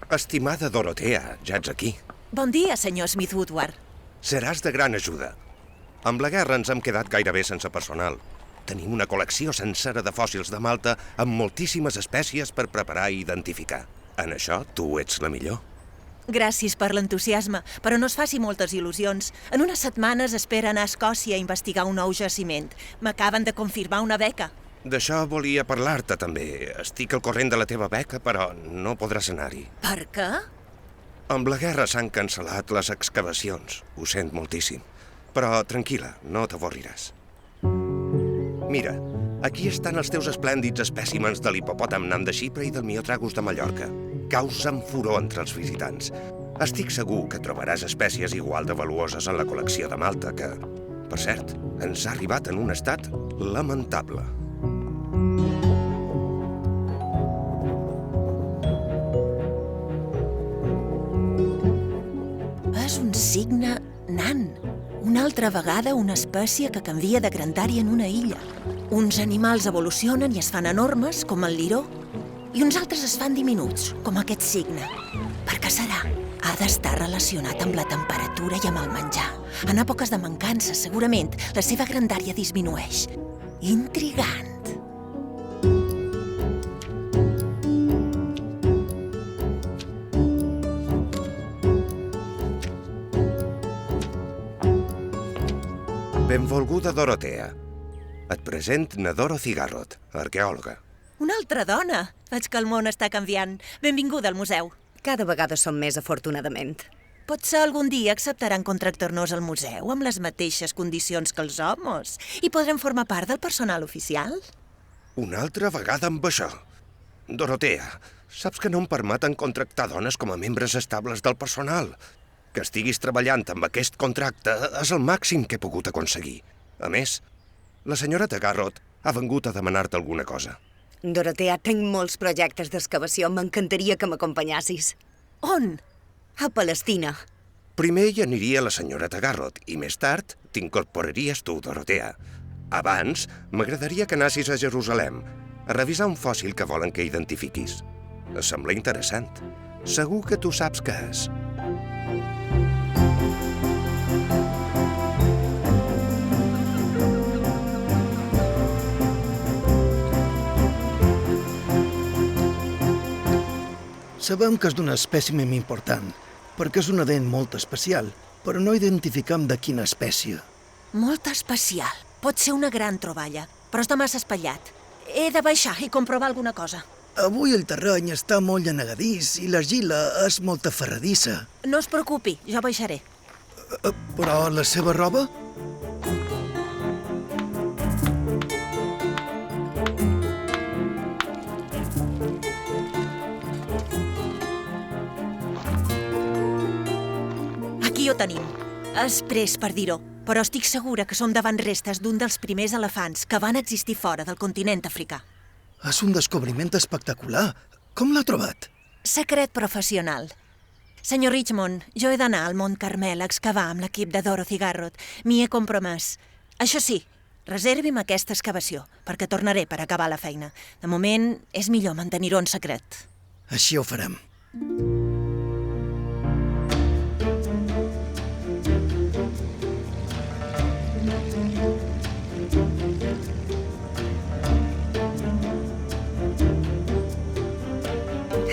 Estimada Dorotea, ja ets aquí. Bon dia, senyor Smith Woodward. Seràs de gran ajuda. Amb la guerra ens hem quedat gairebé sense personal. Tenim una col·lecció sencera de fòssils de Malta amb moltíssimes espècies per preparar i identificar. En això, tu ets la millor. Gràcies per l'entusiasme, però no es faci moltes il·lusions. En unes setmanes espera anar a Escòcia a investigar un nou jaciment. M'acaben de confirmar una beca. D'això volia parlar-te, també. Estic al corrent de la teva beca, però no podràs anar-hi. Per què? Amb la guerra s'han cancel·lat les excavacions. Ho sent moltíssim. Però tranquil·la, no t'avorriràs. Mira, aquí estan els teus esplèndids espècimens de l'hipopòtam nan de Xipre i del miotragus de Mallorca. Causen furor entre els visitants. Estic segur que trobaràs espècies igual de valuoses en la col·lecció de Malta que, per cert, ens ha arribat en un estat lamentable. És un cigne nan. Una altra vegada una espècie que canvia de grandària en una illa. Uns animals evolucionen i es fan enormes, com el liró, i uns altres es fan diminuts, com aquest cigne. Per què serà? Ha d'estar relacionat amb la temperatura i amb el menjar. En èpoques de mancança, segurament, la seva grandària disminueix. Intrigant. Benvolguda Dorotea. Et present na Dorothy Garrod, arqueòloga. Una altra dona! Veig que el món està canviant. Benvinguda al museu. Cada vegada som més, afortunadament. Potser algun dia acceptaran contractar-nos al museu amb les mateixes condicions que els homes i podrem formar part del personal oficial. Una altra vegada amb això. Dorotea, saps que no em permeten contractar dones com a membres estables del personal. Que estiguis treballant amb aquest contracte és el màxim que he pogut aconseguir. A més, la senyora Garrod ha vengut a demanar-te alguna cosa. Dorotea, tinc molts projectes d'excavació. M'encantaria que m'acompanyassis. On? A Palestina. Primer hi aniria la senyora Garrod i més tard t'incorporaries tu, Dorotea. Abans, m'agradaria que anessis a Jerusalem a revisar un fòssil que volen que identifiquis. Sembla interessant. Segur que tu saps què és. Sabem que és d'un espècimen important, perquè és una dent molt especial, però no identificam de quina espècie. Molt especial. Pot ser una gran troballa, però està massa espatllat. He de baixar i comprovar alguna cosa. Avui el terreny està molt llenegadís i l'argila és molt aferradissa. No es preocupi, jo baixaré. Però la seva roba? Aquí ho tenim. És pres per dir-ho, però estic segura que som davant restes d'un dels primers elefants que van existir fora del continent africà. És un descobriment espectacular. Com l'ha trobat? Secret professional. Senyor Richmond, jo he d'anar al Mont Carmel a excavar amb l'equip de Dorothy Garrod. M'hi he compromès. Això sí, reservi'm aquesta excavació, perquè tornaré per acabar la feina. De moment, és millor mantenir-ho en secret. Així ho farem.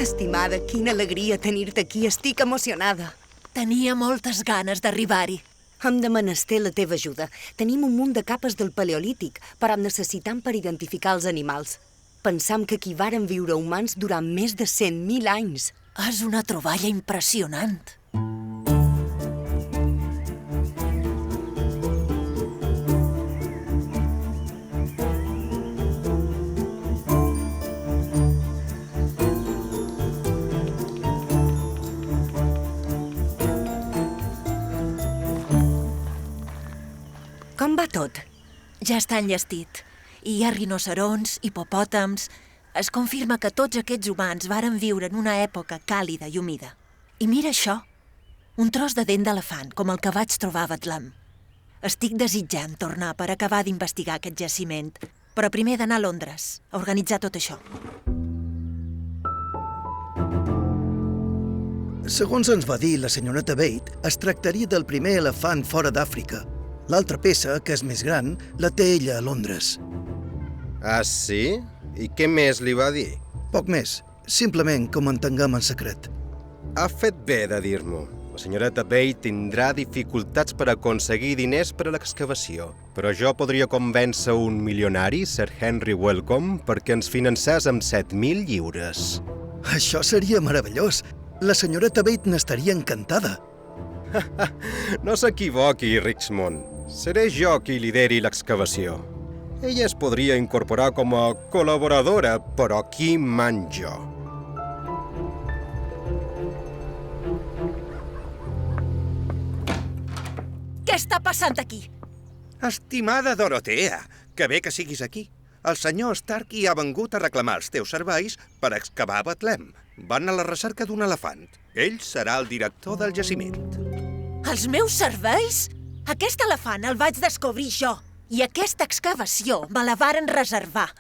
Estimada, quina alegria tenir-te aquí. Estic emocionada. Tenia moltes ganes d'arribar-hi. Hem de menester la teva ajuda. Tenim un munt de capes del Paleolític, però en necessitam per identificar els animals. Pensam que aquí varen viure humans durant més de 100.000 anys. És una troballa impressionant. Com va tot? Ja està enllestit. Hi ha rinocerons, hipopòtams... Es confirma que tots aquests humans varen viure en una època càlida i humida. I mira això, un tros de dent d'elefant, com el que vaig trobar a Betlem. Estic desitjant tornar per acabar d'investigar aquest jaciment, però primer he d'anar a Londres a organitzar tot això. Segons ens va dir la senyoreta Bate, es tractaria del primer elefant fora d'Àfrica. L'altra peça, que és més gran, la té ella a Londres. Ah, sí? I què més li va dir? Poc més, simplement que ho mantinguem en secret. Ha fet bé de dir-m'ho. La senyoreta Bate tindrà dificultats per aconseguir diners per a l'excavació, però jo podria convèncer un milionari, Sir Henry Wellcome, perquè ens financés amb 7.000 lliures. Això seria meravellós. La senyoreta Bate n'estaria encantada. No s'equivoqui, Richmond. Seré jo qui lideri l'excavació. Ella es podria incorporar com a col·laboradora, però qui man jo? Què està passant aquí? Estimada Dorotea, que bé que siguis aquí. El senyor Starkey ha vengut a reclamar els teus serveis per excavar a Betlem. Van a la recerca d'un elefant. Ell serà el director del jaciment. Els meus serveis? Aquest elefant el vaig descobrir jo. I aquesta excavació me la varen reservar.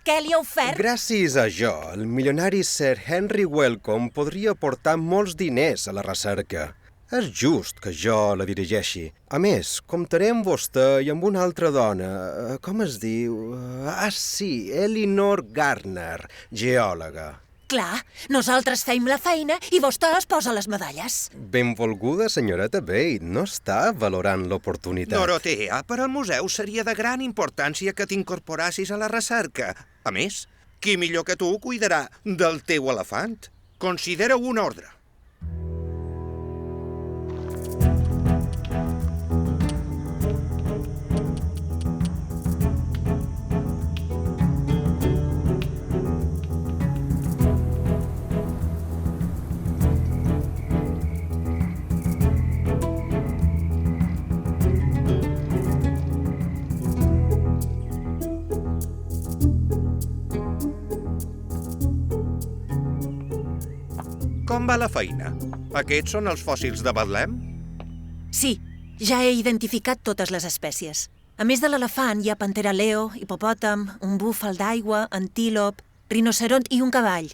Què li ha ofert? Gràcies a jo, el milionari Sir Henry Wellcome podria aportar molts diners a la recerca. És just que jo la dirigeixi. A més, comptaré amb vostè i amb una altra dona. Com es diu? Ah, sí, Elinor Garner, geòloga. Clar, nosaltres feim la feina i vostè es posa les medalles. Benvolguda, senyoreta Bate. No està valorant l'oportunitat. Dorotea, per al museu seria de gran importància que t'incorporassis a la recerca. A més, qui millor que tu cuidarà del teu elefant? Considera-ho una ordre. Com va la feina? Aquests són els fòssils de Betlem? Sí, ja he identificat totes les espècies. A més de l'elefant, hi ha pantera leo, hipopòtam, un búfal d'aigua, antílop, rinoceront i un cavall.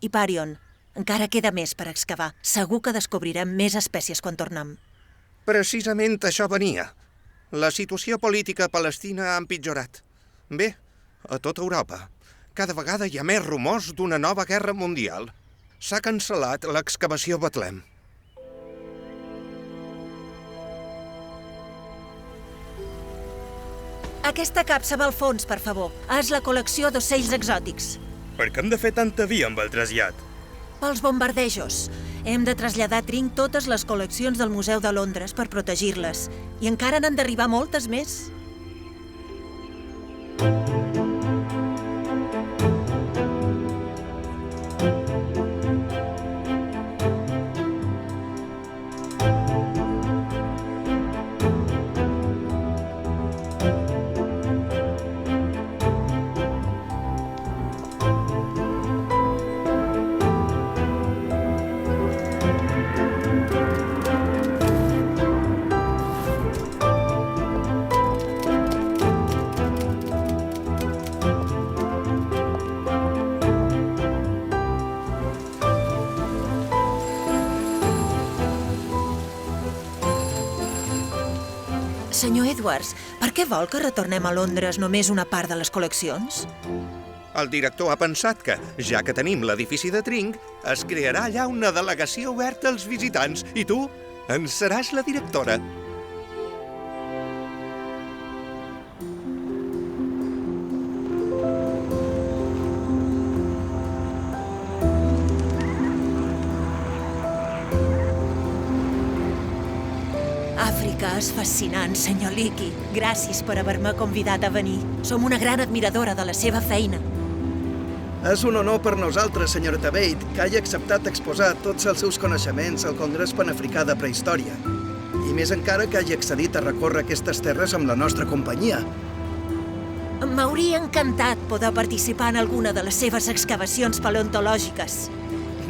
Hiparion. Encara queda més per excavar. Segur que descobrirem més espècies quan tornem. Precisament això venia. La situació política a Palestina ha empitjorat. Bé, a tota Europa. Cada vegada hi ha més rumors d'una nova guerra mundial. S'ha cancel·lat l'excavació a Betlem. Aquesta capsa va al fons, per favor. És la col·lecció d'ocells exòtics. Per què hem de fer tanta via amb el trasllat? Pels bombardejos. Hem de traslladar a trinc totes les col·leccions del Museu de Londres per protegir-les. I encara n'han d'arribar moltes més. Senyor Edwards, per què vol que retornem a Londres només una part de les col·leccions? El director ha pensat que, ja que tenim l'edifici de Tring, es crearà allà una delegació oberta als visitants i tu en seràs la directora. Àfrica és fascinant, senyor Leakey. Gràcies per haver-me convidat a venir. Som una gran admiradora de la seva feina. És un honor per nosaltres, senyoreta Bate, que hagi acceptat exposar tots els seus coneixements al Congrés Panafricà de Prehistòria. I més encara que hagi accedit a recórrer aquestes terres amb la nostra companyia. M'hauria encantat poder participar en alguna de les seves excavacions paleontològiques.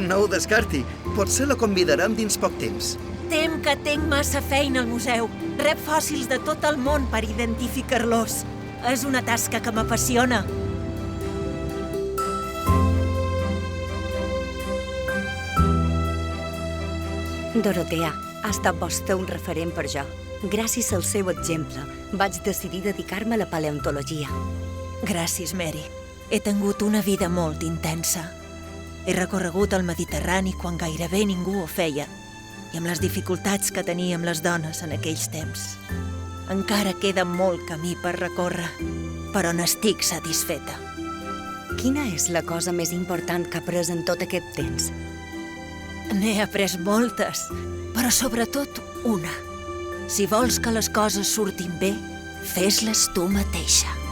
No ho descarti, potser la convidarem dins poc temps. Tem que tinc massa feina al museu. Rep fòssils de tot el món per identificar-los. És una tasca que m'apassiona. Dorotea, ha estat vostè un referent per jo. Gràcies al seu exemple, vaig decidir dedicar-me a la paleontologia. Gràcies, Mary. He tingut una vida molt intensa. He recorregut el Mediterrani quan gairebé ningú ho feia, i amb les dificultats que teníem les dones en aquells temps. Encara queda molt camí per recórrer, però n'estic satisfeta. Quina és la cosa més important que ha après en tot aquest temps? N'he après moltes, però sobretot una. Si vols que les coses surtin bé, fes-les tu mateixa.